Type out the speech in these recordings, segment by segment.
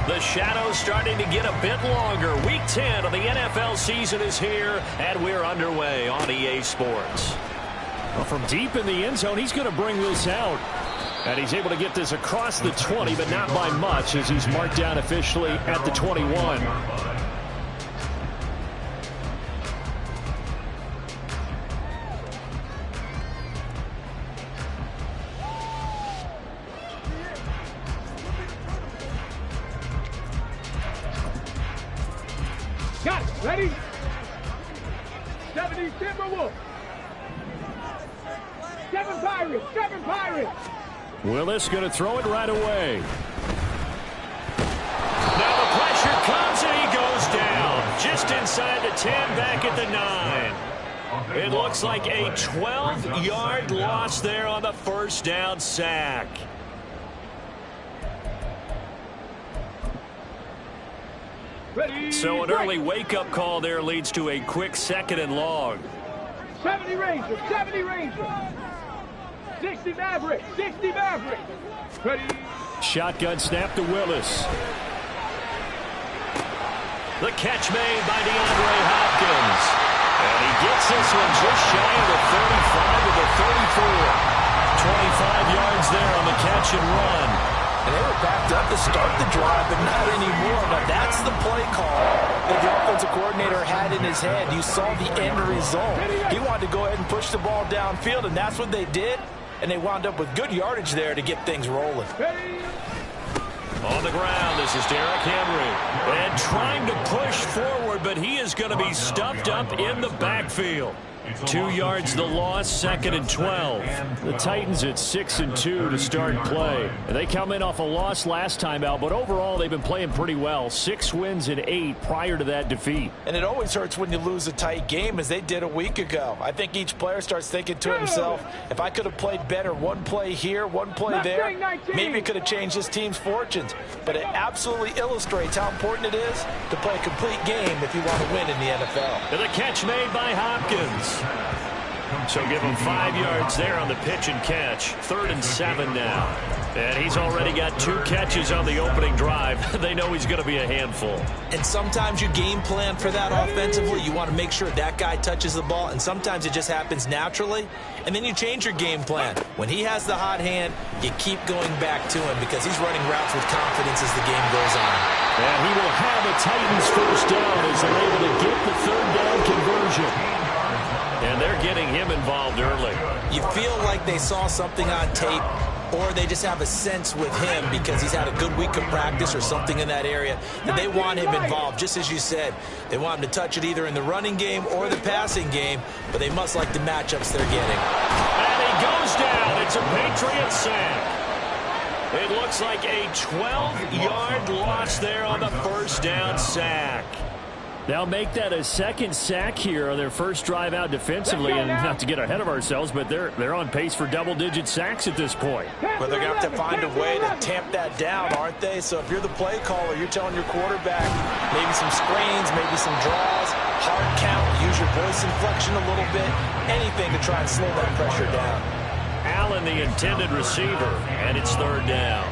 The shadow's starting to get a bit longer. Week 10 of the NFL season is here, and we're underway on EA Sports. Well, from deep in the end zone, he's going to bring this out. And he's able to get this across the 20, but not by much, as he's marked down officially at the 21. Got it. Ready? 70 Timberwolves. 7 Pirates. 7 Pirates. Willis going to throw it right away. Now the pressure comes and he goes down. Just inside the 10, back at the 9. It looks like a 12-yard loss there on the first down sack. So an early wake-up call there leads to a quick 2nd and long. 70 Rangers, 70 Rangers. 60 Mavericks, 60 Mavericks. Ready. Shotgun snap to Willis. The catch made by DeAndre Hopkins. And he gets this one just shy of the 35 to the 34. 25 yards there on the catch and run. And they were backed up to start the drive, but not anymore. But that's the play call that the offensive coordinator had in his head. You saw the end result. He wanted to go ahead and push the ball downfield, and that's what they did. And they wound up with good yardage there to get things rolling. On the ground, this is Derrick Henry. And trying to push forward, but he is going to be stuffed up in the backfield. 2 yards the loss, 2nd and 12. The Titans at 6-2 to start play. And they come in off a loss last time out, but overall they've been playing pretty well. 6 wins and 8 prior to that defeat. And it always hurts when you lose a tight game, as they did a week ago. I think each player starts thinking to himself, if I could have played better one play here, one play there, maybe it could have changed this team's fortunes. But it absolutely illustrates how important it is to play a complete game if you want to win in the NFL. And the catch made by Hopkins. So give him 5 yards there on the pitch and catch. 3rd and 7 now. And he's already got 2 catches on the opening drive. They know he's going to be a handful. And sometimes you game plan for that offensively. You want to make sure that guy touches the ball, and sometimes it just happens naturally. And then you change your game plan. When he has the hot hand, you keep going back to him because he's running routes with confidence as the game goes on. And he will have a Titans first down as they're able to get the 3rd down conversion. And they're getting him involved early. You feel like they saw something on tape, or they just have a sense with him because he's had a good week of practice or something in that area that they want him involved. Just as you said, they want him to touch it either in the running game or the passing game, but they must like the matchups they're getting. And he goes down. It's a Patriot sack. It looks like a 12-yard loss there on the first down sack. They'll make that a 2nd sack here on their first drive out defensively. And not to get ahead of ourselves, but they're on pace for double-digit sacks at this point. Well, they're going to have to find a way to tamp that down, aren't they? So if you're the play caller, you're telling your quarterback maybe some screens, maybe some draws, hard count, use your voice inflection a little bit, anything to try and slow that pressure down. Allen, the intended receiver, and it's 3rd down.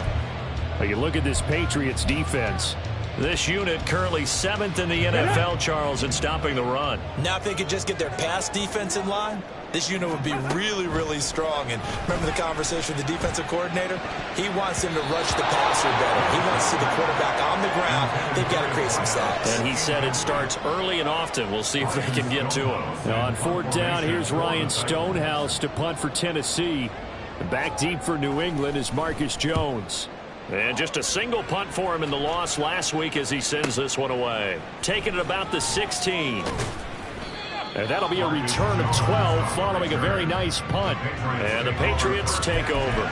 Well, you look at this Patriots defense. This unit currently 7th in the NFL, Charles, in stopping the run. Now if they could just get their pass defense in line, this unit would be really, really strong. And remember the conversation with the defensive coordinator? He wants them to rush the passer better. He wants to see the quarterback on the ground. They've got to create some sacks. And he said it starts early and often. We'll see if they can get to him. Now on 4th down, here's Ryan Stonehouse to punt for Tennessee. Back deep for New England is Marcus Jones. And just a single punt for him in the loss last week as he sends this one away. Taking it about the 16. And that'll be a return of 12 following a very nice punt. And the Patriots take over.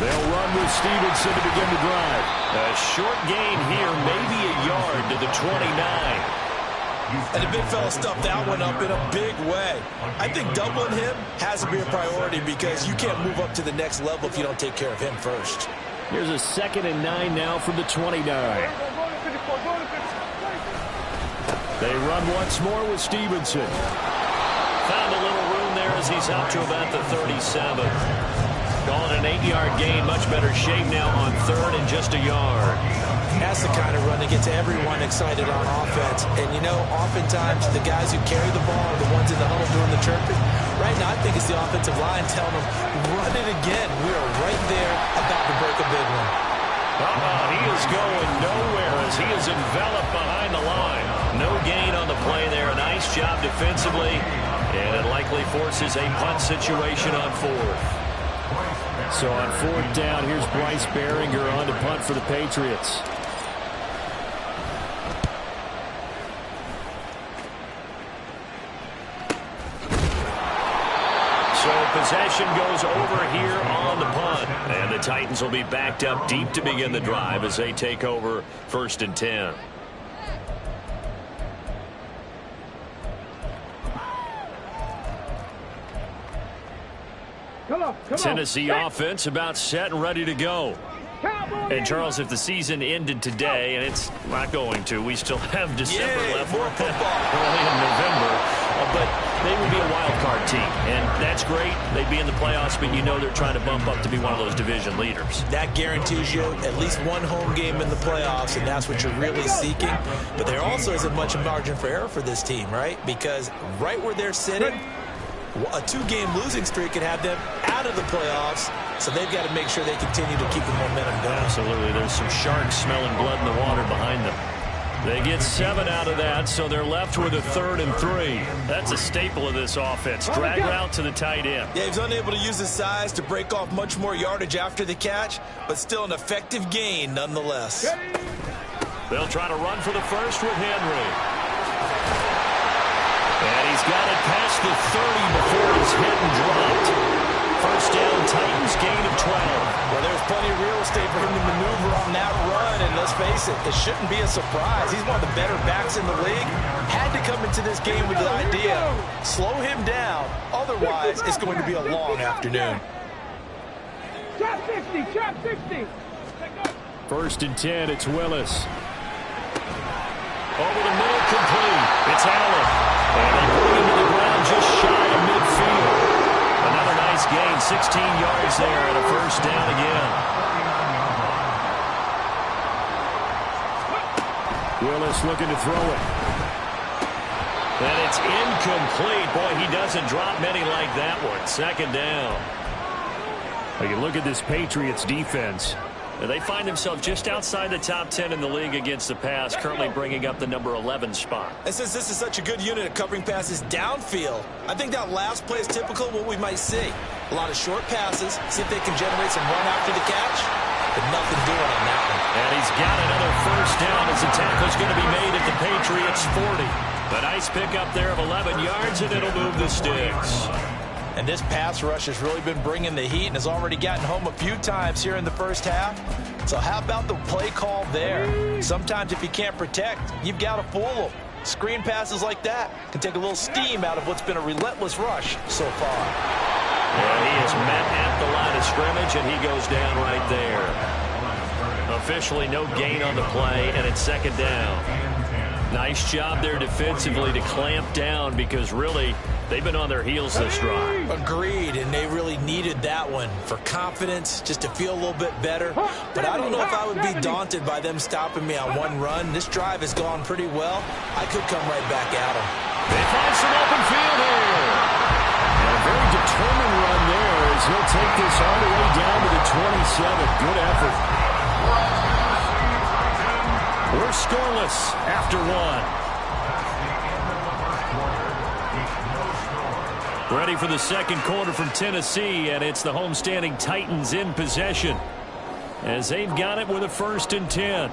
They'll run with Stevenson to begin the drive. A short gain here, maybe a yard to the 29. And the big fella stuffed that one up in a big way. I think doubling him has to be a priority because you can't move up to the next level if you don't take care of him first. Here's a 2nd and 9 now from the 29. They run once more with Stevenson. Found a little room there as he's out to about the 37. Calling an 8-yard gain, much better shape now on 3rd and just a yard. That's the kind of run that gets everyone excited on offense. And, you know, oftentimes the guys who carry the ball are the ones in the huddle doing the chirping. Right now, I think it's the offensive line telling them, run it again. We are right there about to break a big one. He is going nowhere as he is enveloped behind the line. No gain on the play there. A nice job defensively. And it likely forces a punt situation on 4th. So on 4th down, here's Bryce Behringer on to punt for the Patriots. Possession goes over here on the punt. And the Titans will be backed up deep to begin the drive as they take over 1st and 10. Tennessee offense about set and ready to go. And, Charles, if the season ended today, and it's not going to, we still have December left. More football. Early in November. But they would be a wild card team. And that's great. They'd be in the playoffs, but you know they're trying to bump up to be one of those division leaders. That guarantees you at least one home game in the playoffs, and that's what you're really seeking. But there also isn't much margin for error for this team, right? Because right where they're sitting, a 2-game losing streak could have them out of the playoffs, so they've got to make sure they continue to keep the momentum going. Absolutely. There's some sharks smelling blood in the water behind them. They get 7 out of that, so they're left with a 3rd and 3. That's a staple of this offense. Drag route to the tight end. Yeah, he's unable to use his size to break off much more yardage after the catch, but still an effective gain nonetheless. They'll try to run for the first with Henry. And he's got it past the 30 before he's hit and dropped. First down, Titans, gain of 12. Well, there's plenty of real estate for him to maneuver on that run, and let's face it, it shouldn't be a surprise. He's one of the better backs in the league. Had to come into this game with the idea, slow him down, otherwise it's going to be a long afternoon. Trap 60, trap 60. 1st and 10, it's Willis. Over the middle, complete. It's Allen. And they bring him to the ground just shy of midfield. Another nice gain, 16 yards there, and a first down again. Willis looking to throw it. And it's incomplete. Boy, he doesn't drop many like that one. 2nd down. You can look at this Patriots defense. They find themselves just outside the top 10 in the league against the pass, currently bringing up the number 11 spot. And since this is such a good unit of covering passes downfield, I think that last play is typical of what we might see. A lot of short passes, see if they can generate some run after the catch, but nothing doing on that one. And he's got another first down as the tackle's going to be made at the Patriots' 40. A nice pickup there of 11 yards, and it'll move the sticks. And this pass rush has really been bringing the heat and has already gotten home a few times here in the first half. So how about the play call there? Sometimes if you can't protect, you've got to fool them. Screen passes like that can take a little steam out of what's been a relentless rush so far. And he is met at the line of scrimmage, and he goes down right there. Officially no gain on the play, and it's 2nd down. Nice job there defensively to clamp down because really they've been on their heels this drive. Agreed, and they really needed that one for confidence, just to feel a little bit better. But I don't know if I would be daunted by them stopping me on one run. This drive has gone pretty well. I could come right back at them. They find some open field here. And a very determined run there as he'll take this all the way down to the 27. Good effort. We're scoreless after 1. Ready for the 2nd quarter from Tennessee, and it's the homestanding Titans in possession as they've got it with a 1st and 10.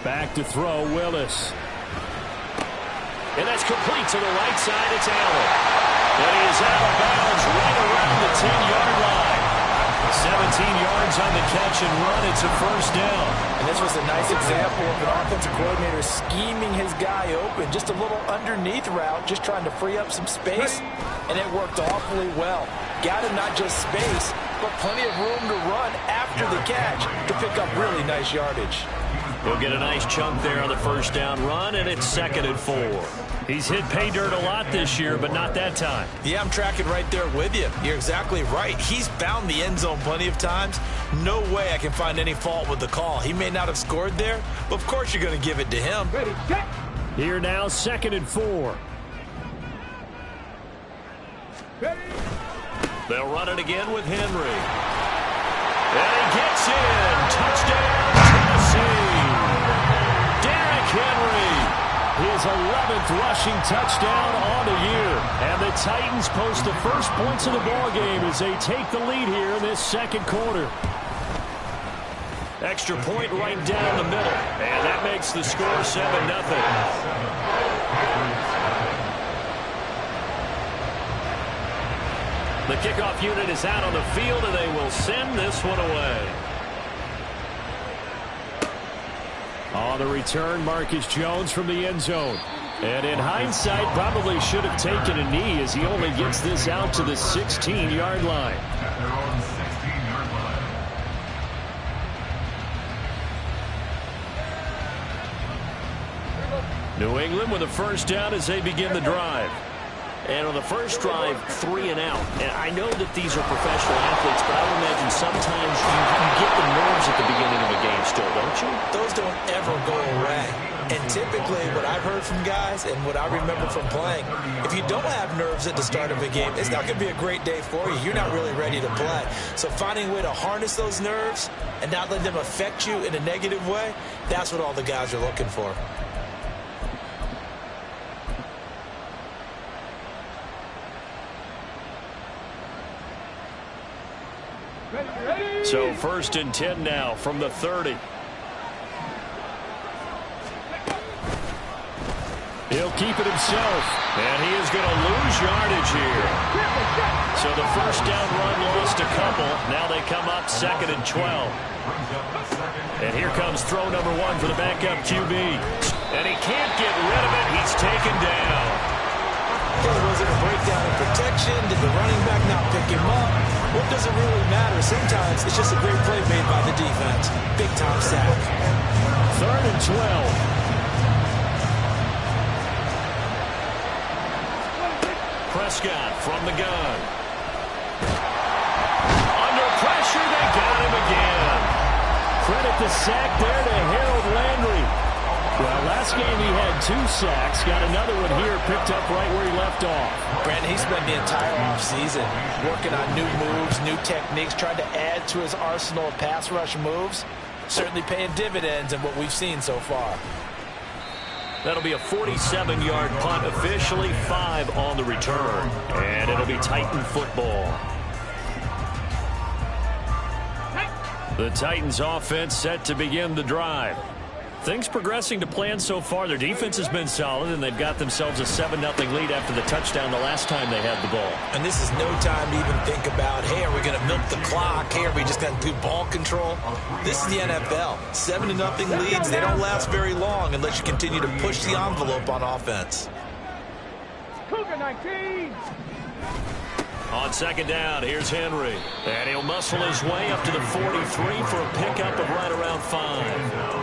Back to throw, Willis. And that's complete to the right side. It's Allen. And he is out of bounds right around the 10-yard line. 17 yards on the catch and run. It's a first down. And this was a nice example of an offensive coordinator scheming his guy open. Just a little underneath route, just trying to free up some space. And it worked awfully well. Got him not just space, but plenty of room to run after the catch to pick up really nice yardage. He'll get a nice chunk there on the first down run, and it's 2nd and 4. He's hit pay dirt a lot this year, but not that time. Yeah, I'm tracking right there with you. You're exactly right. He's found the end zone plenty of times. No way I can find any fault with the call. He may not have scored there, but of course you're going to give it to him. Ready, set. Here now, 2nd and 4. Ready. They'll run it again with Henry. And he gets in. Touchdown, Tennessee. Derrick Henry. His 11th rushing touchdown on the year. And the Titans post the first points of the ballgame as they take the lead here in this second quarter. Extra point right down the middle. And that makes the score 7-0. The kickoff unit is out on the field, and they will send this one away. On the return, Marcus Jones from the end zone. And in hindsight, probably should have taken a knee as he only gets this out to the 16-yard line. New England with a first down as they begin the drive. And on the first drive, 3 and out. And I know that these are professional athletes, but I would imagine sometimes you get the nerves at the beginning of a game still, don't you? Those don't ever go away. And typically what I've heard from guys and what I remember from playing, if you don't have nerves at the start of a game, it's not going to be a great day for you. You're not really ready to play. So finding a way to harness those nerves and not let them affect you in a negative way, that's what all the guys are looking for. So 1st and 10 now from the 30. He'll keep it himself. And he is going to lose yardage here. So the first down run lost a couple. Now they come up 2nd and 12. And here comes throw number 1 for the backup QB. And he can't get rid of it. He's taken down. Was it a breakdown in protection? Did the running back not pick him up? What does it really matter? Sometimes it's just a great play made by the defense. Big-time sack. 3rd and 12. Prescott from the gun. Under pressure, they got him again. Credit the sack there to Harold Landry. Well, last game he had 2 sacks. Got another one here picked up right where he left off. Brandon, he spent the entire offseason working on new moves, new techniques, trying to add to his arsenal of pass rush moves. Certainly paying dividends in what we've seen so far. That'll be a 47-yard punt, officially 5 on the return. And it'll be Titan football. The Titans offense set to begin the drive. Things progressing to plan so far. Their defense has been solid, and they've got themselves a 7-0 lead after the touchdown the last time they had the ball. And this is no time to even think about, hey, are we going to milk the clock? Hey, are we just going to do ball control? This is the NFL. 7-0 leads, they don't last very long unless you continue to push the envelope on offense. Cougar 19. On 2nd down, here's Henry. And he'll muscle his way up to the 43 for a pickup of right around 5.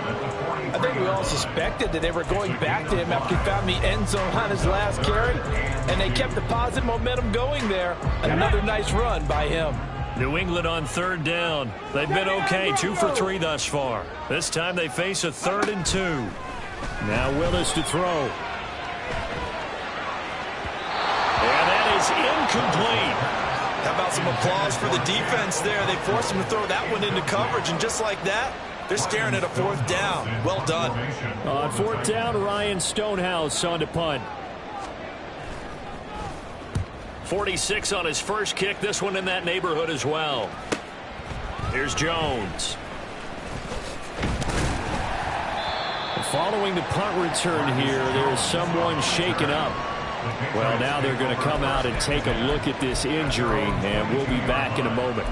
I think we all suspected that they were going back to him after he found the end zone on his last carry, and they kept the positive momentum going there. Another nice run by him. New England on 3rd down. They've been okay, 2 for 3 thus far. This time they face a 3rd and 2. Now Willis to throw. And that is incomplete. How about some applause for the defense there? They forced him to throw that one into coverage, and just like that, they're staring at a 4th down. Well done. On 4th down, Ryan Stonehouse on to punt. 46 on his first kick. This one in that neighborhood as well. Here's Jones. Following the punt return here, there's someone shaken up. Well, now they're going to come out and take a look at this injury, and we'll be back in a moment.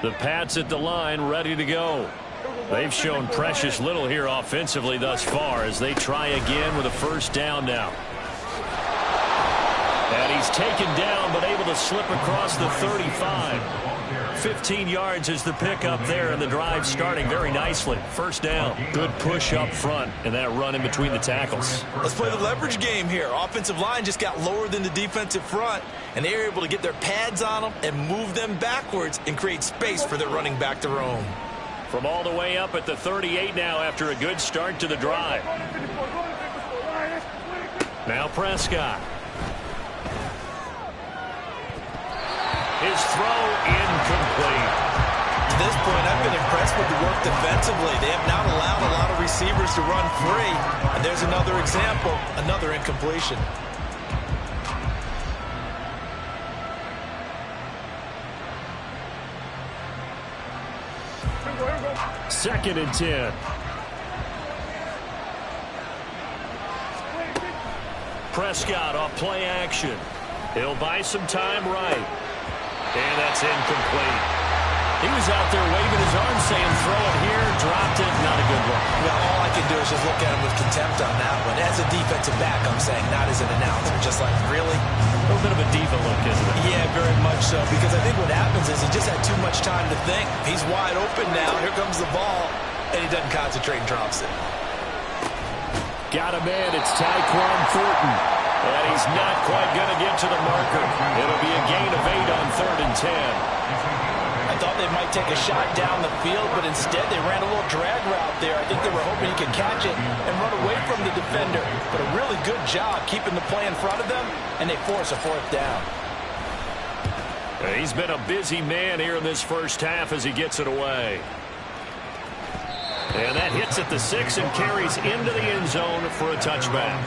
The Pats at the line, ready to go. They've shown precious little here offensively thus far as they try again with a first down now. And he's taken down but able to slip across the 35. 15 yards is the pickup there, and the drive starting very nicely. First down. Good push up front and that run in between the tackles. Let's play the leverage game here. Offensive line just got lower than the defensive front, and they were able to get their pads on them and move them backwards and create space for their running back to roam. From all the way up at the 38 now after a good start to the drive. Now Prescott. His throw incomplete. To this point, I've been impressed with the work defensively. They have not allowed a lot of receivers to run free. And there's another example, another incompletion. Second and 10. Prescott off play action. He'll buy some time right. And that's incomplete. He was out there waving his arm saying throw it here, dropped it, not a good one. Well, all I can do is just look at him with contempt on that one. As a defensive back, I'm saying, not as an announcer. Just like, really? A little bit of a diva look, isn't it? Yeah, very much so. Because I think what happens is he just had too much time to think. He's wide open now. Here comes the ball. And he doesn't concentrate and drops it. Got him in. It's Tyquan Thornton. And he's not quite going to get to the marker. It'll be a gain of 8 on 3rd and 10. I thought they might take a shot down the field, but instead they ran a little drag route there. I think they were hoping he could catch it and run away from the defender. But a really good job keeping the play in front of them, and they force a 4th down. He's been a busy man here in this first half as he gets it away. And that hits at the 6 and carries into the end zone for a touchback.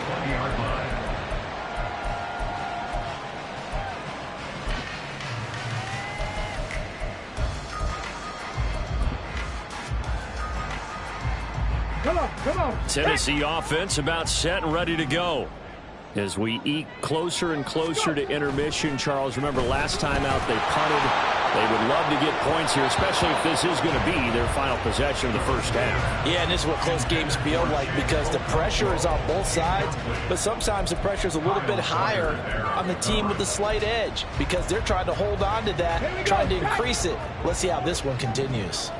Come on. Tennessee offense about set and ready to go. As we eke closer and closer to intermission, Charles, remember last time out they punted. They would love to get points here, especially if this is going to be their final possession of the first half. Yeah, and this is what close games feel like because the pressure is on both sides, but sometimes the pressure is a little bit higher on the team with the slight edge because they're trying to hold on to that, trying to increase it. Let's see how this one continues.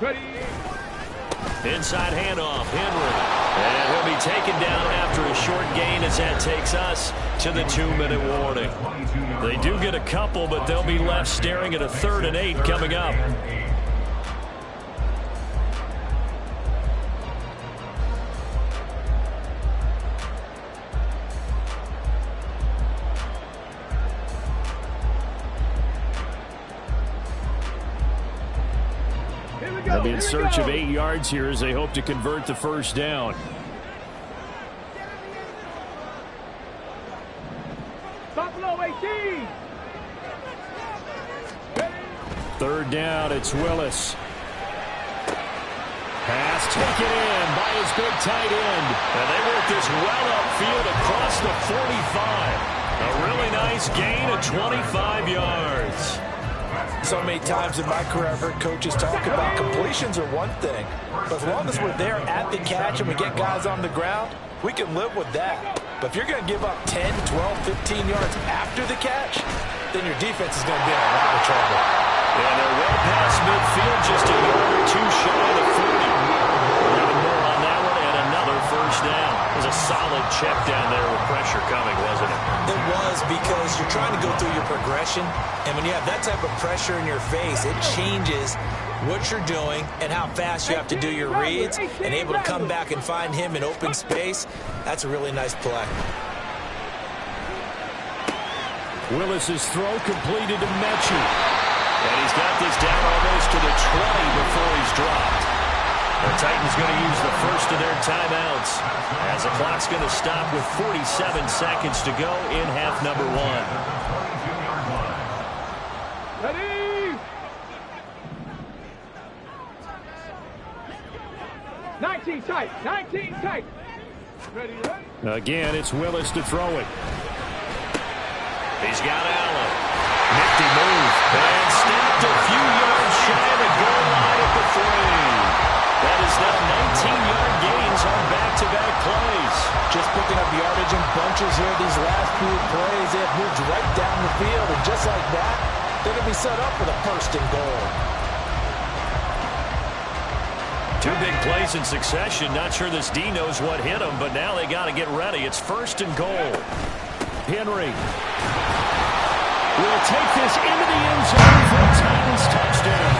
Ready. Inside handoff, Henry. And he'll be taken down after a short gain as that takes us to the 2-minute warning. They do get a couple, but they'll be left staring at a 3rd and 8 coming up. They'll be in search of 8 yards here as they hope to convert the first down. Buffalo 18. 3rd down, it's Willis. Pass taken in by his big tight end. And they work this well upfield across the 45. A really nice gain of 25 yards. So many times in my career I've heard coaches talk about completions are one thing, but as long as we're there at the catch and we get guys on the ground, we can live with that. But if you're going to give up 10, 12, 15 yards after the catch, then your defense is going to be in a lot of trouble. And they're well past midfield, just a yard or two shy of the 40. Even more on that one, and another first down. It was a solid check down there with pressure coming, wasn't it? It was because you're trying to go through your progression, and when you have that type of pressure in your face, it changes what you're doing and how fast you have to do your reads, and able to come back and find him in open space. That's a really nice play. Willis's throw completed to Mechie. And he's got this down almost to the 20 before he's dropped. The Titans going to use the first of their timeouts as the clock's going to stop with 47 seconds to go in half number 1. Ready? 19 tight. 19 tight. Ready, ready? Again, it's Willis to throw it. He's got Allen. Nifty move. And snapped a few yards shy of the goal line at the 3. That is now 19-yard gains on back-to-back plays. Just picking up yardage in bunches here. These last few plays, they have moved right down the field. And just like that, they're going to be set up for the first and goal. 2 big plays in succession. Not sure this D knows what hit him, but now they got to get ready. It's first and goal. Henry will take this into the end zone for a Titans touchdown.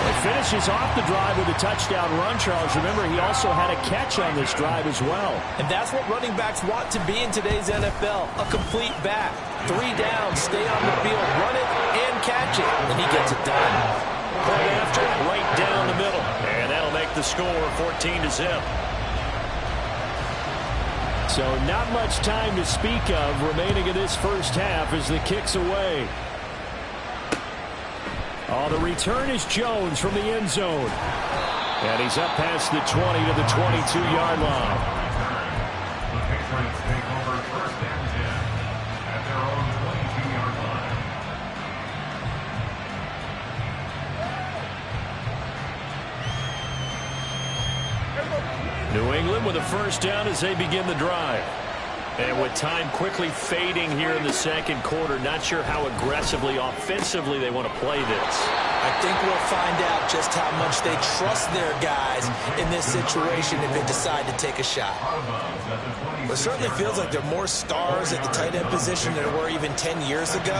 It finishes off the drive with a touchdown run, Charles. Remember, he also had a catch on this drive as well. And that's what running backs want to be in today's NFL, a complete back. 3 down, stay on the field, run it, and catch it. And he gets it done. Right after, right down the middle. And that'll make the score 14-0. So not much time to speak of remaining in this first half as the kick's away. Oh, the return is Jones from the end zone. And he's up past the 20 to the 22-yard line. The Patriots take over first and 10 at their own 22-yard line. New England with a first down as they begin the drive. And with time quickly fading here in the second quarter, not sure how aggressively, offensively they want to play this. I think we'll find out just how much they trust their guys in this situation if they decide to take a shot. It certainly feels like there are more stars at the tight end position than there were even 10 years ago.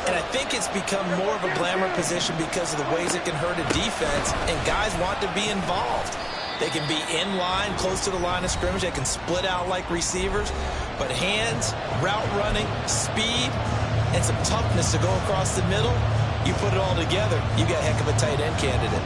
And I think it's become more of a glamour position because of the ways it can hurt a defense, and guys want to be involved. They can be in line, close to the line of scrimmage. They can split out like receivers. But hands, route running, speed, and some toughness to go across the middle, you put it all together, you got a heck of a tight end candidate.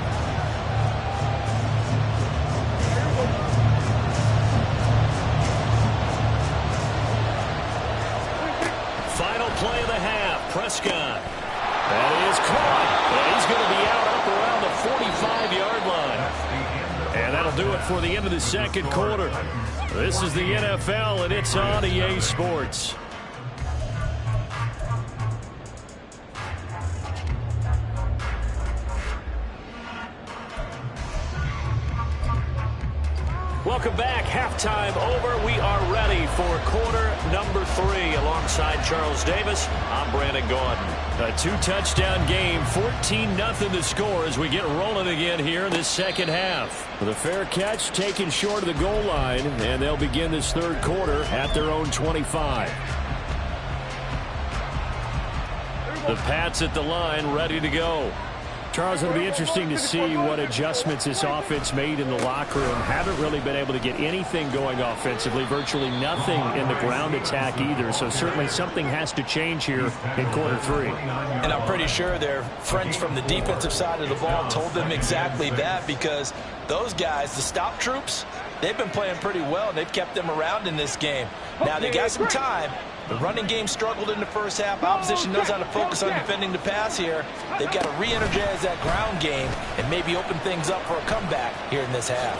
Final play of the half, Prescott. That is caught, and he's going to be out up around the 45-yard line. And that'll do it for the end of the second quarter. This is the NFL, and it's on EA Sports. Welcome back. Halftime over. We are ready for quarter number 3. Alongside Charles Davis, I'm Brandon Gaudin. A 2-touchdown game, 14-0 the score as we get rolling again here in this second half. The fair catch taken short of the goal line, and they'll begin this third quarter at their own 25. The Pats at the line, ready to go. Charles, it'll be interesting to see what adjustments this offense made in the locker room. Haven't really been able to get anything going offensively, virtually nothing in the ground attack either. So certainly something has to change here in quarter 3. And I'm pretty sure their friends from the defensive side of the ball told them exactly that, because those guys, the stop troops, they've been playing pretty well, and they've kept them around in this game. Now they got some time. The running game struggled in the first half. Opposition knows how to focus on defending the pass here. They've got to re-energize that ground game and maybe open things up for a comeback here in this half.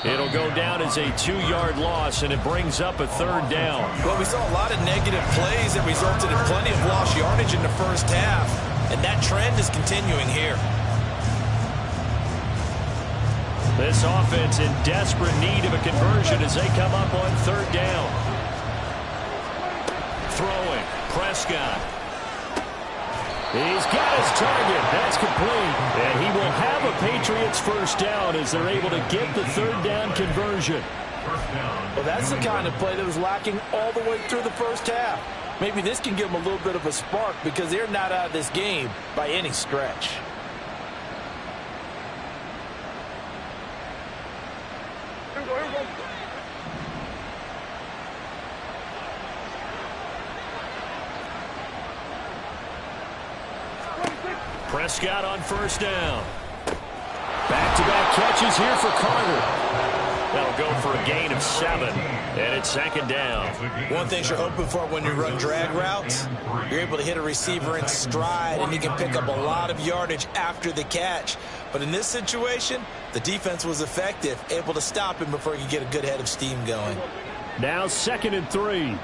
It'll go down as a 2-yard loss, and it brings up a third down. Well, we saw a lot of negative plays that resulted in plenty of lost yardage in the first half, and that trend is continuing here. This offense in desperate need of a conversion as they come up on third down. Throwing, Prescott. He's got his target. That's complete. And he will have a Patriots first down as they're able to get the third down conversion. Well, that's the kind of play that was lacking all the way through the first half. Maybe this can give them a little bit of a spark because they're not out of this game by any stretch. Prescott on first down. Back-to-back catches here for Carter. That'll go for a gain of 7, and it's second down. One thing you're hoping for when you run drag routes, you're able to hit a receiver in stride, and he can pick up a lot of yardage after the catch. But in this situation, the defense was effective, able to stop him before he could get a good head of steam going. Now 2nd and 3.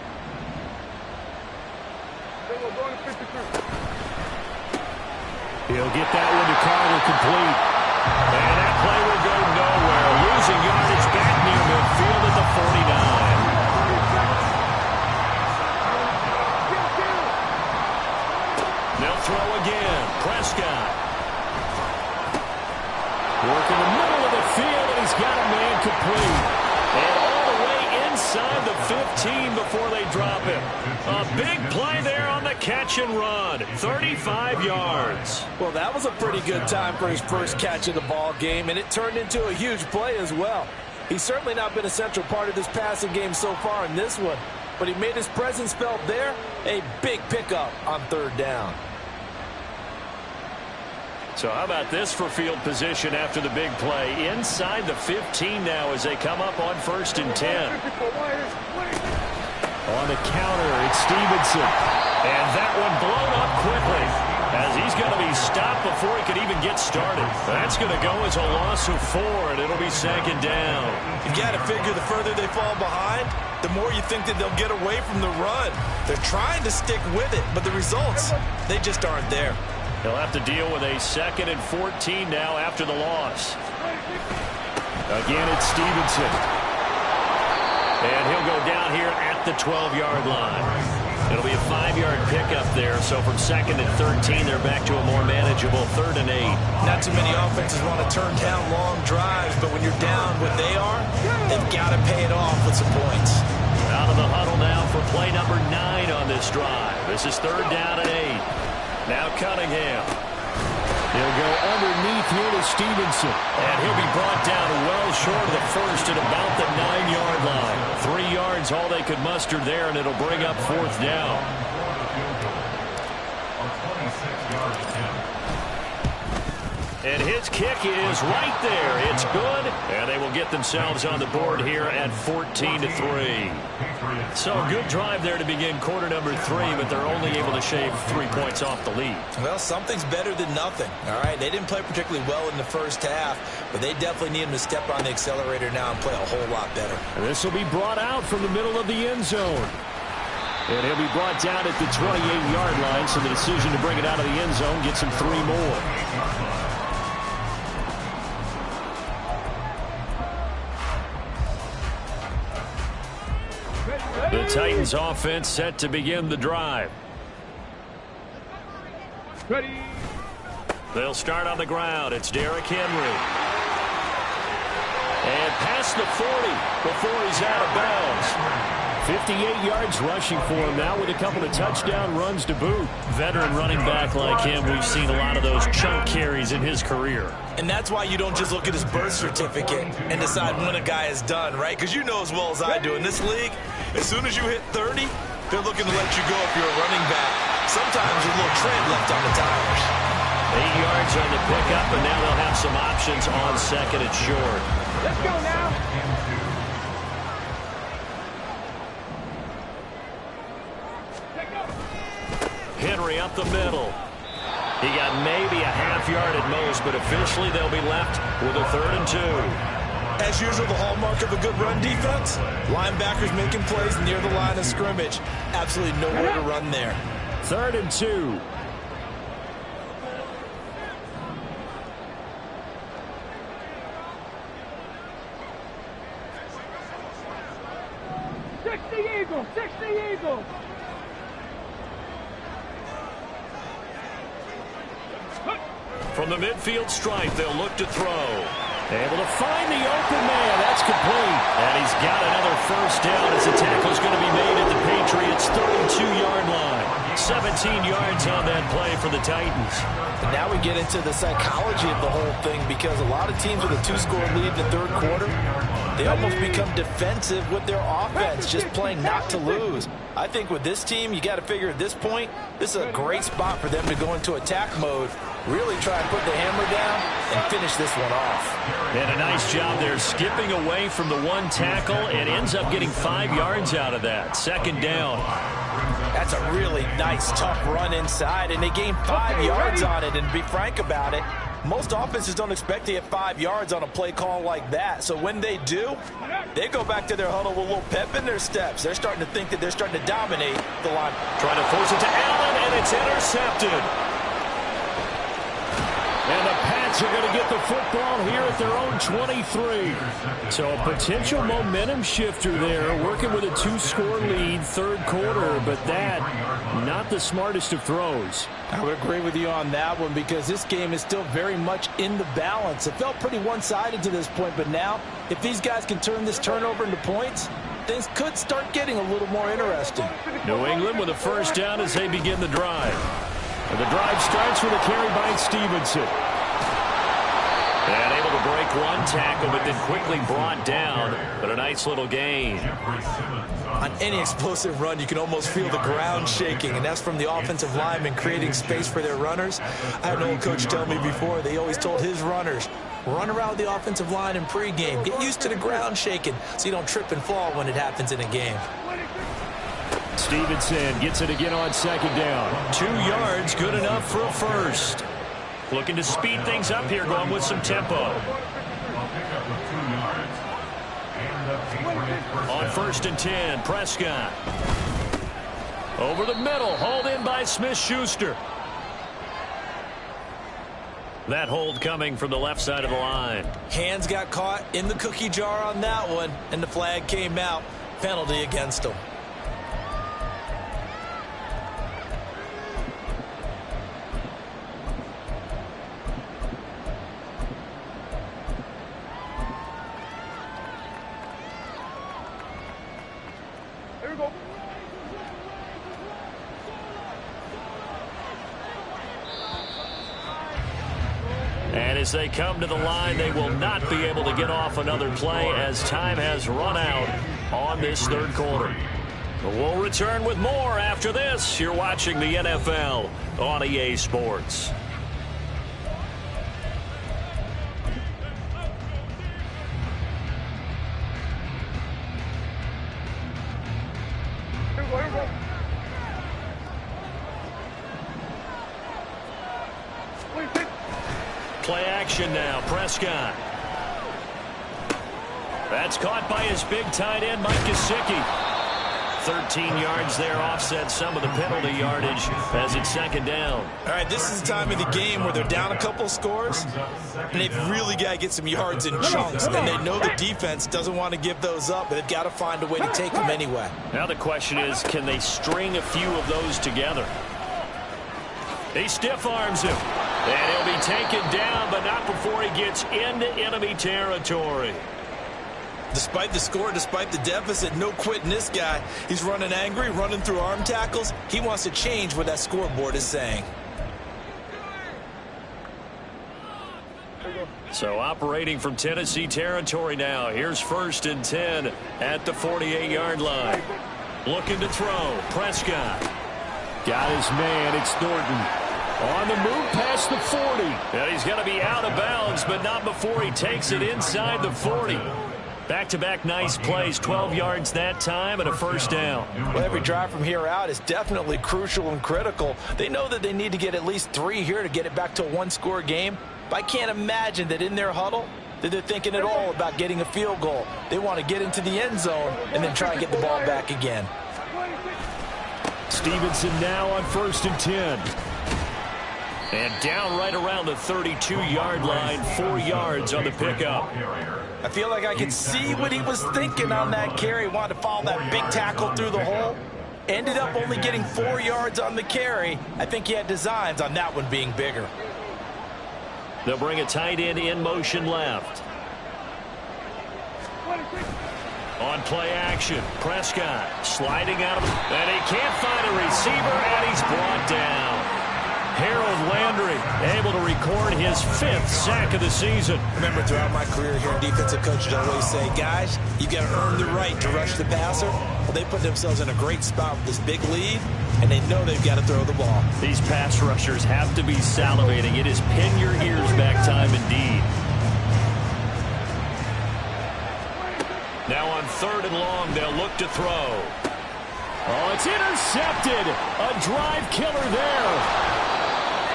He'll get that one to Carter complete. And that play will go nowhere. Losing yardage back near midfield at the 49. They'll throw again. Prescott. Working the middle of the field, and he's got a man complete. And all the way inside the 15 before they drop him. A big play there on the catch and run. 35 yards. Well, that was a pretty good time for his first catch of the ball game, and it turned into a huge play as well. He's certainly not been a central part of this passing game so far in this one, but he made his presence felt there. A big pickup on 3rd down. So how about this for field position after the big play? Inside the 15 now as they come up on 1st and 10. On the counter, it's Stevenson. And that one blown up quickly as he's going to be stopped before he could even get started. That's going to go as a loss of 4, and it'll be 2nd down. You got to figure the further they fall behind, the more you think that they'll get away from the run. They're trying to stick with it, but the results, they just aren't there. He'll have to deal with a 2nd and 14 now after the loss. Again, it's Stevenson. And he'll go down here at the 12-yard line. It'll be a 5-yard pickup there. So from 2nd and 13, they're back to a more manageable 3rd and 8. Not too many offenses want to turn down long drives, but when you're down what they are, they've got to pay it off with some points. Out of the huddle now for play number 9 on this drive. This is 3rd down and 8. Now Cunningham. He'll go underneath here to Stevenson. And he'll be brought down well short of the first at about the 9-yard line. 3 yards all they could muster there, and it'll bring up 4th down. And his kick is right there. It's good. And they will get themselves on the board here at 14-3. So a good drive there to begin quarter number 3, but they're only able to shave 3 points off the lead. Well, something's better than nothing. All right, they didn't play particularly well in the first half, but they definitely need him to step on the accelerator now and play a whole lot better. And this will be brought out from the middle of the end zone. And he'll be brought down at the 28-yard line, so the decision to bring it out of the end zone gets him 3 more. The Titans offense set to begin the drive. Ready. They'll start on the ground. It's Derrick Henry. And past the 40 before he's out of bounds. 58 yards rushing for him now with a couple of touchdown runs to boot. Veteran running back like him, we've seen a lot of those chunk carries in his career. And that's why you don't just look at his birth certificate and decide when a guy is done, right? Because you know as well as I do, in this league, as soon as you hit 30, they're looking to let you go if you're a running back. Sometimes there's a little tread left on the tires. 8 yards on the pickup, and now they'll have some options on 2nd and short. Let's go now. Henry up the middle. He got maybe a half yard at most, but officially they'll be left with a 3rd and 2. As usual, the hallmark of a good run defense, linebackers making plays near the line of scrimmage. Absolutely nowhere to run there. 3rd and 2. Eagles, 60 Eagles. From the midfield stripe, they'll look to throw. Able to find the open man. That's complete. And he's got another first down as the tackle's going to be made at the Patriots' 32-yard line. 17 yards on that play for the Titans. And now we get into the psychology of the whole thing, because a lot of teams with a 2-score lead in the 3rd quarter, they almost become defensive with their offense, just playing not to lose. I think with this team, you got to figure at this point, this is a great spot for them to go into attack mode Really try and put the hammer down and finish this one off. And a nice job there skipping away from the one tackle and ends up getting 5 yards out of that. Second down. That's a really nice, tough run inside, and they gained 5 yards on it. And to be frank about it, most offenses don't expect to get 5 yards on a play call like that. So when they do, they go back to their huddle with a little pep in their steps. They're starting to think that they're starting to dominate the line. Trying to force it to Allen, and it's intercepted. And the Pats are going to get the football here at their own 23. So a potential momentum shifter there, working with a 2-score lead, third quarter, but that, not the smartest of throws. I would agree with you on that one because this game is still very much in the balance. It felt pretty one-sided to this point, but now, if these guys can turn this turnover into points, things could start getting a little more interesting. New England with a first down as they begin the drive. And the drive starts with a carry by Stevenson. And able to break one tackle, but then quickly brought down. But a nice little gain. On any explosive run, you can almost feel the ground shaking, and that's from the offensive linemen creating space for their runners. I had an old coach tell me before, they always told his runners, run around the offensive line in pregame. Get used to the ground shaking so you don't trip and fall when it happens in a game. Stevenson gets it again on second down. 2 yards, good enough for a first. Looking to speed things up here, going with some tempo. On 1st and 10, Prescott. Over the middle, hauled in by Smith-Schuster. That hold coming from the left side of the line. Hands got caught in the cookie jar on that one, and the flag came out. Penalty against him. And as they come to the line, they will not be able to get off another play as time has run out on this third quarter. We'll return with more after this. You're watching the NFL on EA Sports. Play action now, Prescott. That's caught by his big tight end, Mike Gesicki. 13 yards there, offset some of the penalty yardage as it's second down. All right, this is the time of the game where they're down a couple scores, and they've really got to get some yards in chunks, and they know the defense doesn't want to give those up, but they've got to find a way to take them anyway. Now the question is, can they string a few of those together? He stiff arms him. And he'll be taken down, but not before he gets into enemy territory. Despite the score, despite the deficit, no quitting this guy. He's running angry, running through arm tackles. He wants to change what that scoreboard is saying. So operating from Tennessee territory now. Here's 1st and 10 at the 48-yard line. Looking to throw. Prescott. Got his man. It's Thornton. On the move past the 40. And he's going to be out of bounds, but not before he takes it inside the 40. Back-to-back nice plays, 12 yards that time and a first down. Well, every drive from here out is definitely crucial and critical. They know that they need to get at least 3 here to get it back to a one-score game. But I can't imagine that in their huddle that they're thinking at all about getting a field goal. They want to get into the end zone and then try and get the ball back again. Stevenson now on 1st and 10. And down right around the 32-yard line, 4 yards on the pickup. I feel like I can see what he was thinking on that carry. Wanted to follow that big tackle through the hole. Ended up only getting 4 yards on the carry. I think he had designs on that one being bigger. They'll bring a tight end in motion left. On play action, Prescott sliding out of it. And he can't find a receiver, and he's brought down. Harold Landry able to record his 5th sack of the season. Remember, throughout my career here, defensive coaches always say, guys, you got to earn the right to rush the passer. they put themselves in a great spot with this big lead, and they know they've got to throw the ball. These pass rushers have to be salivating. It is pin your ears back time indeed. Now on 3rd and long, they'll look to throw. Oh, it's intercepted. A drive killer there.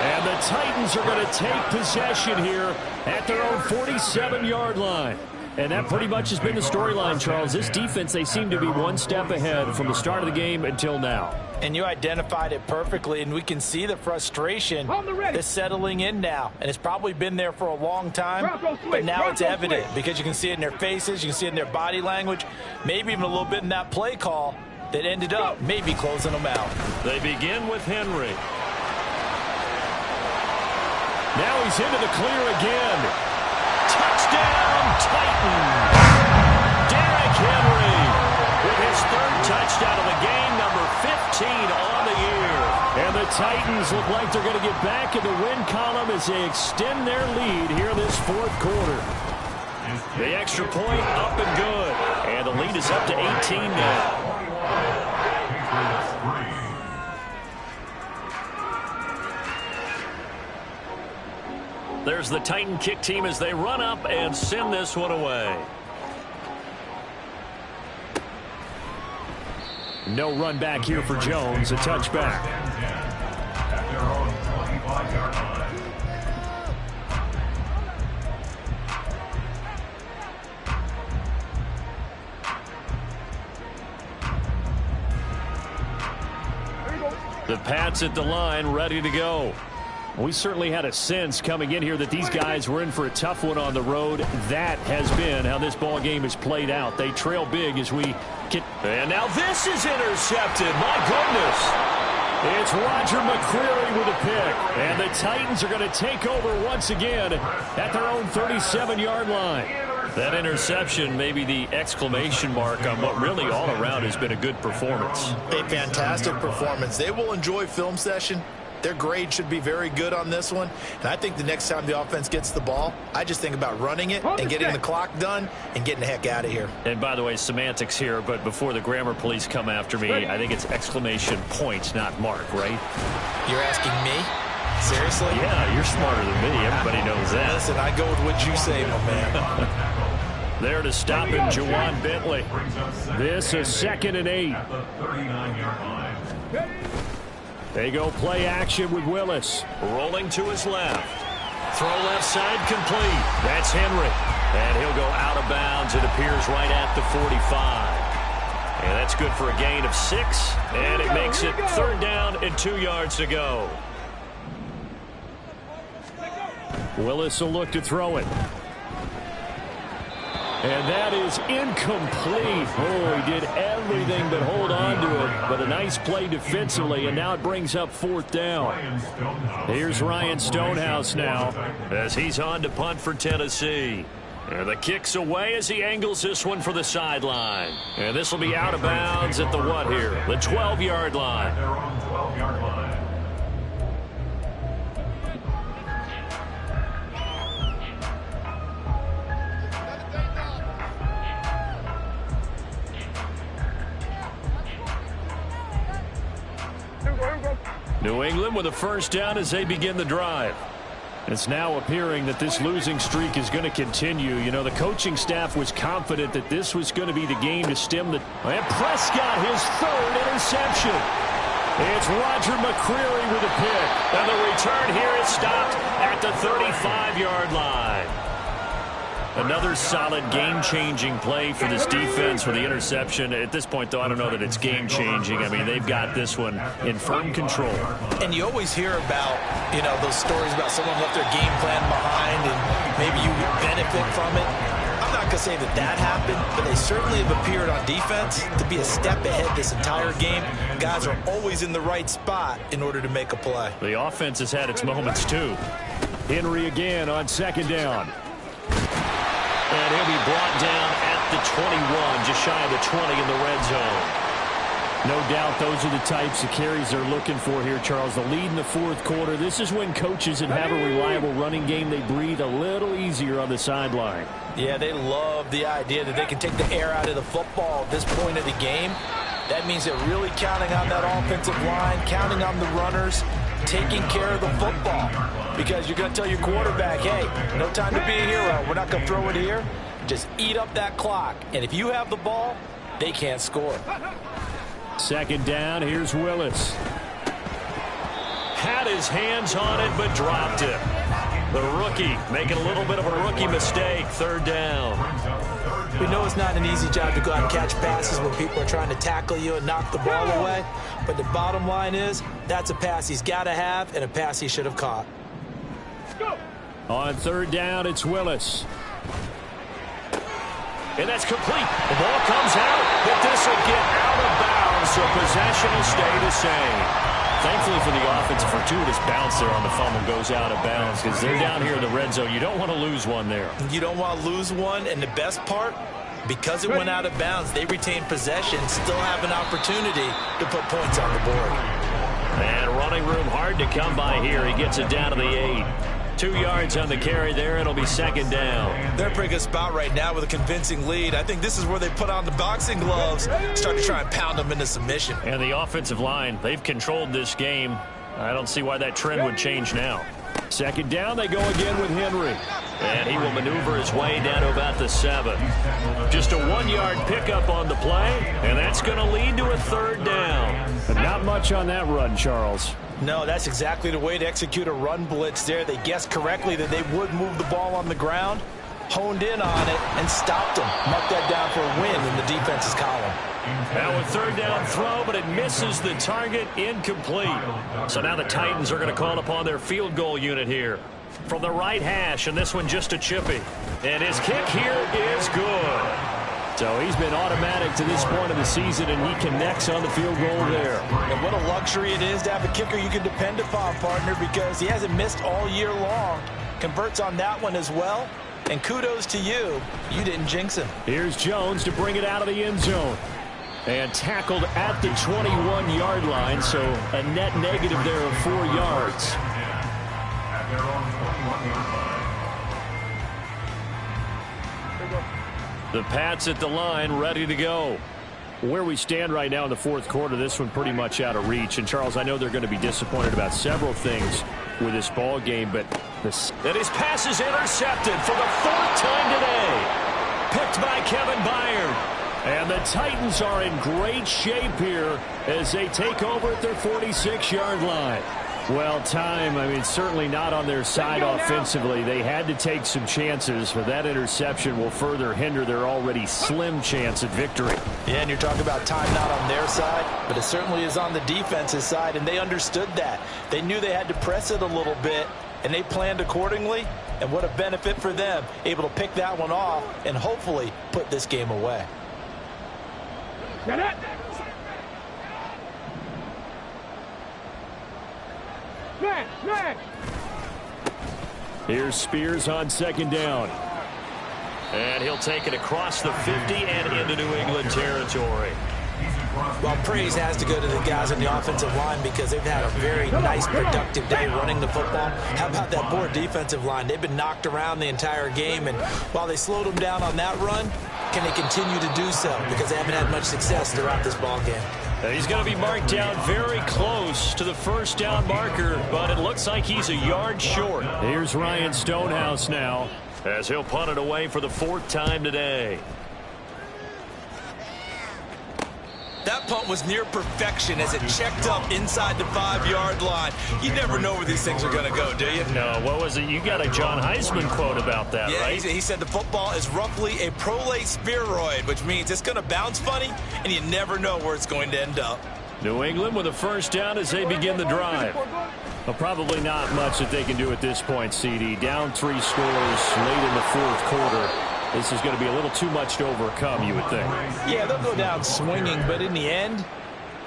And the Titans are going to take possession here at their own 47-yard line. And that pretty much has been the storyline, Charles. This defense, they seem to be one step ahead from the start of the game until now. And you identified it perfectly, and we can see the frustration that's settling in now. And it's probably been there for a long time, but now it's evident because you can see it in their faces, you can see it in their body language, maybe even a little bit in that play call that ended up maybe closing them out. They begin with Henry. Now he's into the clear again. Touchdown, Titans! Derrick Henry with his 3rd touchdown of the game, number 15 on the year. And the Titans look like they're going to get back in the win column as they extend their lead here this 4th quarter. The extra point up and good. And the lead is up to 18 now. There's the Titan kick team as they run up and send this one away. No run back here for Jones, a touchback. The Pats at the line, ready to go. We certainly had a sense coming in here that these guys were in for a tough one on the road. That has been how this ball game has played out. They trail big as we get. And now this is intercepted. My goodness. It's Roger McCreary with a pick. And the Titans are going to take over once again at their own 37-yard line. That interception may be the exclamation mark on what really all around has been a good performance. A fantastic performance. They will enjoy film session. Their grade should be very good on this one. And I think the next time the offense gets the ball, I just think about running it and getting the clock done and getting the heck out of here. And by the way, semantics here, but before the grammar police come after me, I think it's exclamation point, not mark, right? You're asking me? Seriously? Yeah, you're smarter than me. Everybody knows that. Listen, I go with what you say, my man. There to stop it, Jawan Bentley. This is 2nd and 8. They go play action with Willis. Rolling to his left. Throw left side complete. That's Henry. And he'll go out of bounds. It appears right at the 45. And that's good for a gain of 6. And it makes it 3rd down and 2 yards to go. Willis will look to throw it. And that is incomplete. Oh, he did everything but hold on to it. But a nice play defensively, and now it brings up 4th down. Here's Ryan Stonehouse now as he's on to punt for Tennessee. And the kick's away as he angles this one for the sideline. And this will be out of bounds at the what here? The 12-yard line. New England with a 1st down as they begin the drive. It's now appearing that this losing streak is going to continue. You know, the coaching staff was confident that this was going to be the game to stem the... And Prescott, his 3rd interception. It's Roger McCreary with a pick. And the return here is stopped at the 35-yard line. Another solid game-changing play for this defense with the interception. At this point, though, I don't know that it's game-changing. I mean, they've got this one in firm control. And you always hear about, you know, those stories about someone left their game plan behind and maybe you benefit from it. I'm not going to say that that happened, but they certainly have appeared on defense to be a step ahead this entire game. Guys are always in the right spot in order to make a play. The offense has had its moments, too. Henry again on 2nd down. And he'll be brought down at the 21, just shy of the 20 in the red zone. No doubt those are the types of carries they're looking for here, Charles. The lead in the 4th quarter. This is when coaches that have a reliable running game, they breathe a little easier on the sideline. Yeah, they love the idea that they can take the air out of the football at this point of the game. That means they're really counting on that offensive line, counting on the runners, taking care of the football. Because you're going to tell your quarterback, hey, no time to be a hero. We're not going to throw it here. Just eat up that clock. And if you have the ball, they can't score. Second down, here's Willis. Had his hands on it, but dropped it. The rookie making a little bit of a rookie mistake. Third down. We know it's not an easy job to go out and catch passes when people are trying to tackle you and knock the ball away. But the bottom line is, that's a pass he's got to have and a pass he should have caught. On third down, it's Willis. And that's complete. The ball comes out, but this will get out of bounds, so possession will stay the same. Thankfully for the offense, a fortuitous bounce there on the fumble goes out of bounds because they're down here in the red zone. You don't want to lose one there. You don't want to lose one, and the best part, because it went out of bounds, they retain possession, still have an opportunity to put points on the board. And running room hard to come by here. He gets it down to the 8. 2 yards on the carry there. It'll be second down. They're in a pretty good spot right now with a convincing lead. I think this is where they put on the boxing gloves, start to try and pound them into submission. And the offensive line, they've controlled this game. I don't see why that trend would change now. Second down, they go again with Henry. And he will maneuver his way down to about the 7. Just a 1-yard pickup on the play, and that's going to lead to a third down. But not much on that run, Charles. No, that's exactly the way to execute a run blitz there. They guessed correctly that they would move the ball on the ground, honed in on it, and stopped them. Marked that down for a win in the defense's column. Now a third down throw, but it misses the target, incomplete. So now the Titans are going to call upon their field goal unit here. From the right hash, and this one just a chippy. And his kick here is good. So he's been automatic to this point of the season, and he connects on the field goal there. And what a luxury it is to have a kicker you can depend upon, partner, because he hasn't missed all year long. Converts on that one as well. And kudos to you. You didn't jinx him. Here's Jones to bring it out of the end zone. And tackled at the 21-yard line, so a net negative there of 4 yards. The Pats at the line, ready to go. Where we stand right now in the fourth quarter, this one pretty much out of reach. And, Charles, I know they're going to be disappointed about several things with this ball game, but this... And his pass is intercepted for the 4th time today. Picked by Kevin Byard. And the Titans are in great shape here as they take over at their 46-yard line. Well, certainly not on their side offensively. They had to take some chances, but that interception will further hinder their already slim chance at victory. Yeah, and you're talking about time not on their side, but it certainly is on the defense's side, and they understood that. They knew they had to press it a little bit, and they planned accordingly, and what a benefit for them, able to pick that one off and hopefully put this game away. Get it! Man! Here's Spears on second down. And he'll take it across the 50 and into New England territory. Well, praise has to go to the guys on the offensive line because they've had a very nice, productive day running the football. How about that poor defensive line? They've been knocked around the entire game, and while they slowed them down on that run, can they continue to do so? Because they haven't had much success throughout this ball game. He's going to be marked down very close to the first down marker, but it looks like he's a yard short. Here's Ryan Stonehouse now, as he'll punt it away for the 4th time today. That punt was near perfection as it checked up inside the 5-yard line. You never know where these things are going to go, do you? No, what was it? You got a John Heisman quote about that, yeah, right? He said the football is roughly a prolate spheroid, which means it's going to bounce funny, and you never know where it's going to end up. New England with a first down as they begin the drive. Well, probably not much that they can do at this point, CD. Down 3 scores late in the fourth quarter. This is going to be a little too much to overcome, you would think. Yeah, they'll go down swinging, but in the end,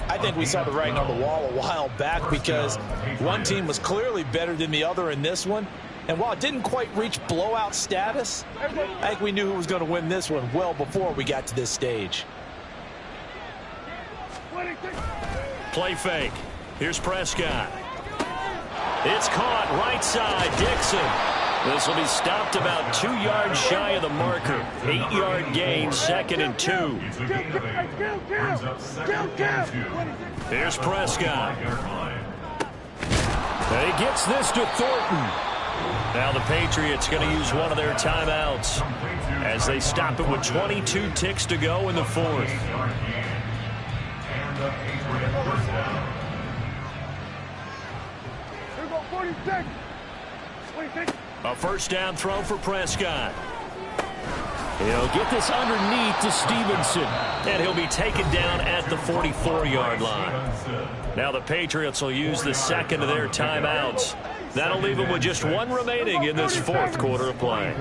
I think we saw the writing on the wall a while back because one team was clearly better than the other in this one. And while it didn't quite reach blowout status, I think we knew who was going to win this one well before we got to this stage. Play fake. Here's Prescott. It's caught right side. Dixon. This will be stopped about 2 yards shy of the marker. 8-yard gain, 2nd and 2. Here's Prescott. And he gets this to Thornton. Now the Patriots going to use one of their timeouts as they stop it with 22 ticks to go in the 4th. A first down throw for Prescott. He'll get this underneath to Stevenson, and he'll be taken down at the 44-yard line. Now the Patriots will use the second of their timeouts. That'll leave them with just one remaining in this 4th quarter of play.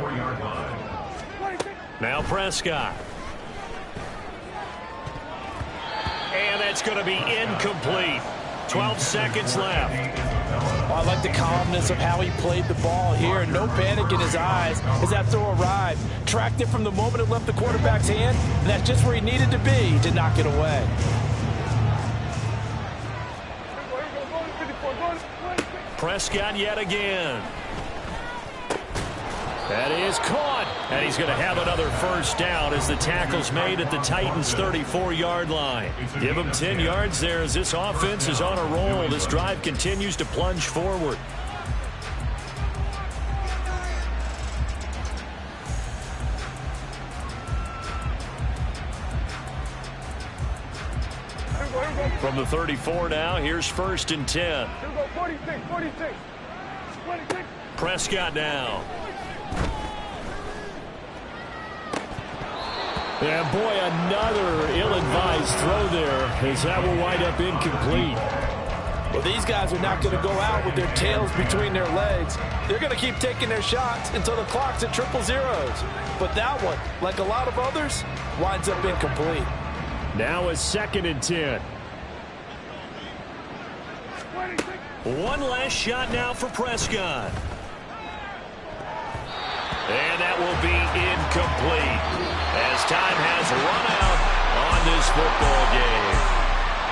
Now Prescott. And that's going to be incomplete. 12 seconds left. I like the calmness of how he played the ball here. No panic in his eyes as that throw arrived. Tracked it from the moment it left the quarterback's hand, and that's just where he needed to be to knock it away. Prescott yet again. That is caught, and he's going to have another first down as the tackle's made at the Titans' 34-yard line. Give him 10 yards there as this offense is on a roll. This drive continues to plunge forward. From the 34 now, here's 1st and 10. 46. Prescott now. And boy, another ill-advised throw there as that will wind up incomplete. Well, these guys are not going to go out with their tails between their legs. They're going to keep taking their shots until the clock's at 000. But that one, like a lot of others, winds up incomplete. Now a 2nd and 10. One last shot now for Prescott. And that will be incomplete as time has run out on this football game.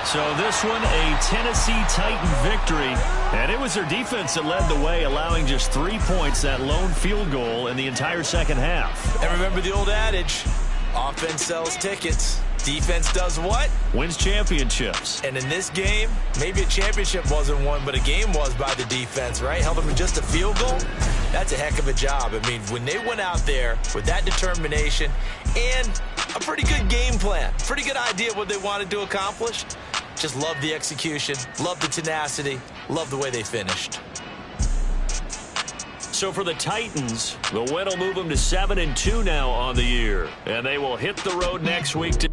So this one, a Tennessee Titan victory. And it was their defense that led the way, allowing just 3 points, that lone field goal in the entire second half. And remember the old adage, offense sells tickets. Defense does what? Wins championships. And in this game, maybe a championship wasn't won, but a game was by the defense, right? Held them to just a field goal. That's a heck of a job. I mean, when they went out there with that determination and a pretty good game plan, pretty good idea what they wanted to accomplish, just love the execution, love the tenacity, love the way they finished. So for the Titans, the win will move them to 7-2 now on the year. And they will hit the road next week to